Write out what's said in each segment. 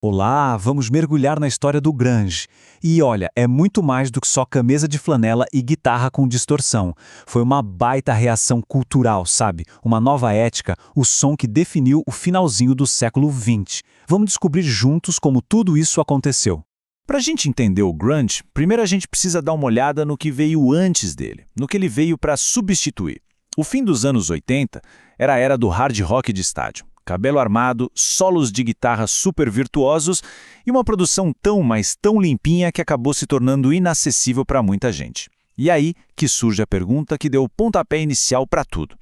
Olá, vamos mergulhar na história do grunge. E olha, é muito mais do que só camisa de flanela e guitarra com distorção. Foi uma baita reação cultural, sabe? Uma nova ética, o som que definiu o finalzinho do século XX. Vamos descobrir juntos como tudo isso aconteceu. Para a gente entender o grunge, primeiro a gente precisa dar uma olhada no que veio antes dele, no que ele veio para substituir. O fim dos anos 80 era a era do hard rock de estádio. Cabelo armado, solos de guitarra super virtuosos e uma produção tão, mas tão limpinha que acabou se tornando inacessível para muita gente. E aí que surge a pergunta que deu o pontapé inicial para tudo.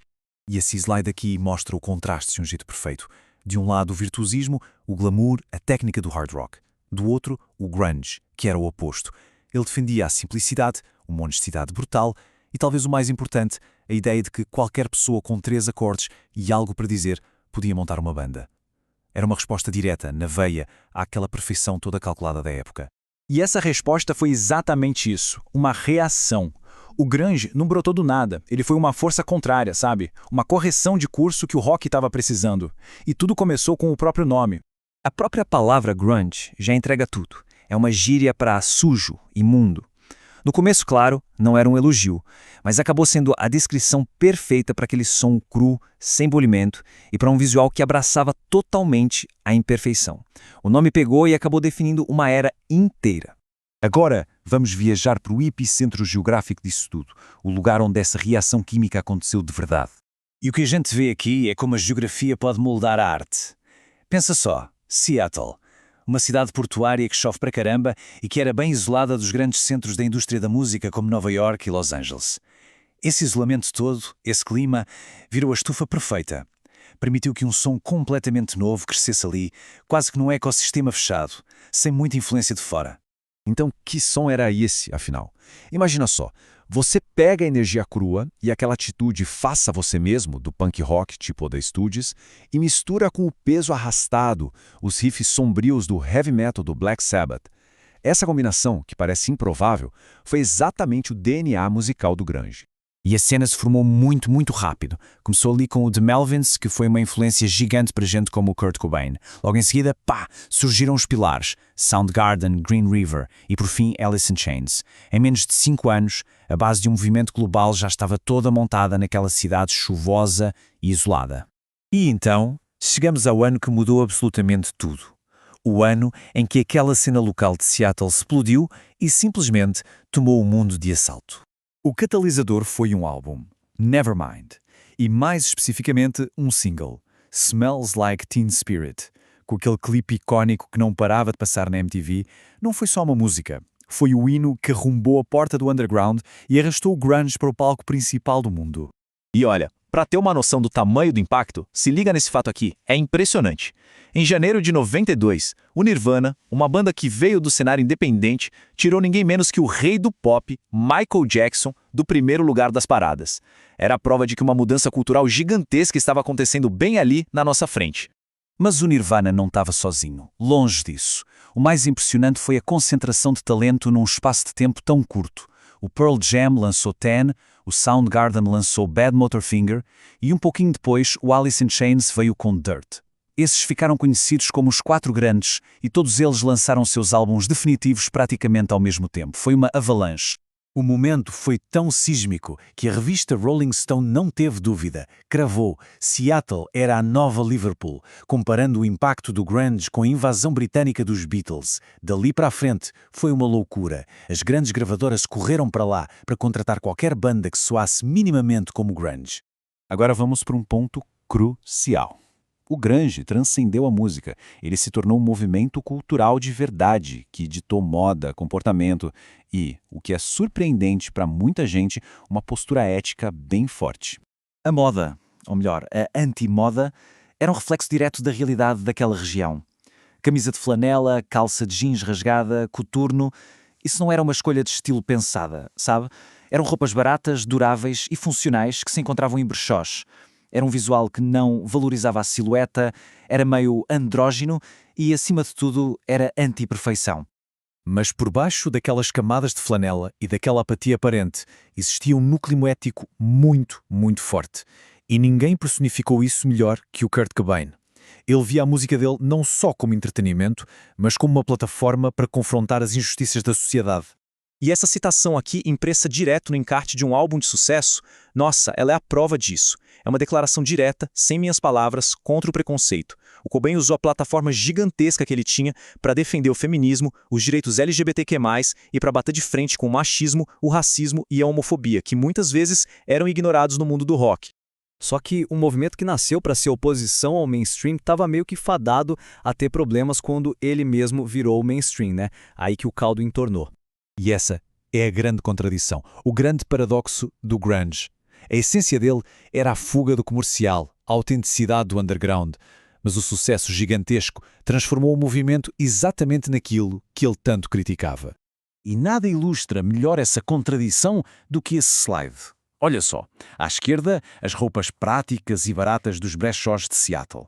E esse slide aqui mostra o contraste de um jeito perfeito. De um lado o virtuosismo, o glamour, a técnica do hard rock. Do outro, o grunge, que era o oposto. Ele defendia a simplicidade, uma honestidade brutal e, talvez o mais importante, a ideia de que qualquer pessoa com 3 acordes e algo para dizer podia montar uma banda. Era uma resposta direta, na veia, àquela perfeição toda calculada da época. E essa resposta foi exatamente isso, uma reação. O grunge não brotou do nada, ele foi uma força contrária, sabe? Uma correção de curso que o rock estava precisando. E tudo começou com o próprio nome. A própria palavra grunge já entrega tudo. É uma gíria para sujo, imundo. No começo, claro, não era um elogio, mas acabou sendo a descrição perfeita para aquele som cru, sem polimento, e para um visual que abraçava totalmente a imperfeição. O nome pegou e acabou definindo uma era inteira. Agora, vamos viajar para o epicentro geográfico disso tudo, o lugar onde essa reação química aconteceu de verdade. E o que a gente vê aqui é como a geografia pode moldar a arte. Pensa só, Seattle, uma cidade portuária que chove para caramba e que era bem isolada dos grandes centros da indústria da música como Nova York e Los Angeles. Esse isolamento todo, esse clima, virou a estufa perfeita. Permitiu que um som completamente novo crescesse ali, quase que num ecossistema fechado, sem muita influência de fora. Então, que som era esse, afinal? Imagina só, você pega a energia crua e aquela atitude faça você mesmo, do punk rock tipo The Stooges, e mistura com o peso arrastado, os riffs sombrios do heavy metal do Black Sabbath. Essa combinação, que parece improvável, foi exatamente o DNA musical do grunge. E a cena se formou muito, muito rápido. Começou ali com o The Melvins, que foi uma influência gigante para gente como o Kurt Cobain. Logo em seguida, surgiram os pilares, Soundgarden, Green River e por fim Alice in Chains. Em menos de 5 anos, a base de um movimento global já estava toda montada naquela cidade chuvosa e isolada. E então, chegamos ao ano que mudou absolutamente tudo. O ano em que aquela cena local de Seattle explodiu e simplesmente tomou o mundo de assalto. O catalisador foi um álbum, Nevermind, e mais especificamente um single, Smells Like Teen Spirit, com aquele clipe icónico que não parava de passar na MTV. Não foi só uma música, foi o hino que arrombou a porta do underground e arrastou o grunge para o palco principal do mundo. E olha, para ter uma noção do tamanho do impacto, se liga nesse fato aqui, é impressionante. Em janeiro de 92, o Nirvana, uma banda que veio do cenário independente, tirou ninguém menos que o rei do pop, Michael Jackson, do primeiro lugar das paradas. Era a prova de que uma mudança cultural gigantesca estava acontecendo bem ali na nossa frente. Mas o Nirvana não estava sozinho, longe disso. O mais impressionante foi a concentração de talento num espaço de tempo tão curto. O Pearl Jam lançou Ten, o Soundgarden lançou Bad Motorfinger e um pouquinho depois o Alice in Chains veio com Dirt. Esses ficaram conhecidos como os 4 grandes e todos eles lançaram seus álbuns definitivos praticamente ao mesmo tempo. Foi uma avalanche. O momento foi tão sísmico que a revista Rolling Stone não teve dúvida. Cravou, Seattle era a nova Liverpool, comparando o impacto do grunge com a invasão britânica dos Beatles. Dali para a frente foi uma loucura. As grandes gravadoras correram para lá para contratar qualquer banda que soasse minimamente como grunge. Agora vamos para um ponto crucial. O grunge transcendeu a música. Ele se tornou um movimento cultural de verdade, que ditou moda, comportamento e, o que é surpreendente para muita gente, uma postura ética bem forte. A moda, ou melhor, a anti-moda, era um reflexo direto da realidade daquela região. Camisa de flanela, calça de jeans rasgada, coturno, isso não era uma escolha de estilo pensada, sabe? Eram roupas baratas, duráveis e funcionais que se encontravam em brechós. Era um visual que não valorizava a silhueta, era meio andrógino e, acima de tudo, era anti-perfeição. Mas por baixo daquelas camadas de flanela e daquela apatia aparente, existia um núcleo ético muito, muito forte. E ninguém personificou isso melhor que o Kurt Cobain. Ele via a música dele não só como entretenimento, mas como uma plataforma para confrontar as injustiças da sociedade. E essa citação aqui, impressa direto no encarte de um álbum de sucesso, nossa, ela é a prova disso. É uma declaração direta, sem minhas palavras, contra o preconceito. O Cobain usou a plataforma gigantesca que ele tinha para defender o feminismo, os direitos LGBTQ+, e para bater de frente com o machismo, o racismo e a homofobia, que muitas vezes eram ignorados no mundo do rock. Só que um movimento que nasceu para ser oposição ao mainstream estava meio que fadado a ter problemas quando ele mesmo virou o mainstream, né? Aí que o caldo entornou. E essa é a grande contradição, o grande paradoxo do grunge. A essência dele era a fuga do comercial, a autenticidade do underground, mas o sucesso gigantesco transformou o movimento exatamente naquilo que ele tanto criticava. E nada ilustra melhor essa contradição do que esse slide. Olha só, à esquerda, as roupas práticas e baratas dos brechós de Seattle.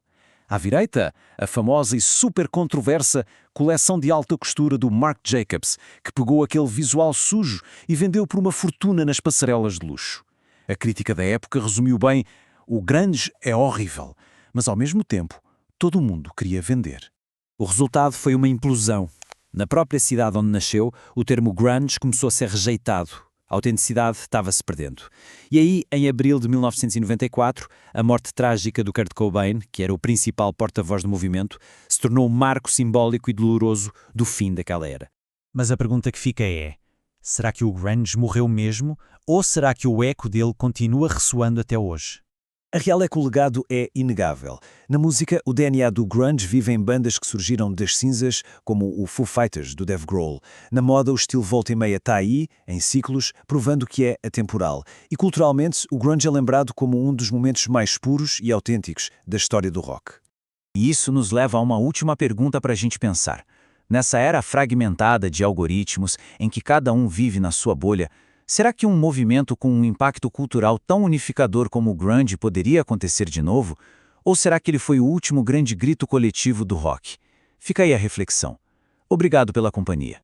À direita, a famosa e super controversa coleção de alta costura do Marc Jacobs, que pegou aquele visual sujo e vendeu por uma fortuna nas passarelas de luxo. A crítica da época resumiu bem: o grunge é horrível, mas ao mesmo tempo, todo mundo queria vender. O resultado foi uma implosão. Na própria cidade onde nasceu, o termo grunge começou a ser rejeitado. A autenticidade estava-se perdendo. E aí, em abril de 1994, a morte trágica do Kurt Cobain, que era o principal porta-voz do movimento, se tornou um marco simbólico e doloroso do fim daquela era. Mas a pergunta que fica é: será que o grunge morreu mesmo, ou será que o eco dele continua ressoando até hoje? A real é que o legado é inegável. Na música, o DNA do grunge vive em bandas que surgiram das cinzas, como o Foo Fighters, do Dave Grohl. Na moda, o estilo volta e meia está aí, em ciclos, provando que é atemporal. E culturalmente, o grunge é lembrado como um dos momentos mais puros e autênticos da história do rock. E isso nos leva a uma última pergunta para a gente pensar. Nessa era fragmentada de algoritmos, em que cada um vive na sua bolha, será que um movimento com um impacto cultural tão unificador como o grunge poderia acontecer de novo? Ou será que ele foi o último grande grito coletivo do rock? Fica aí a reflexão. Obrigado pela companhia.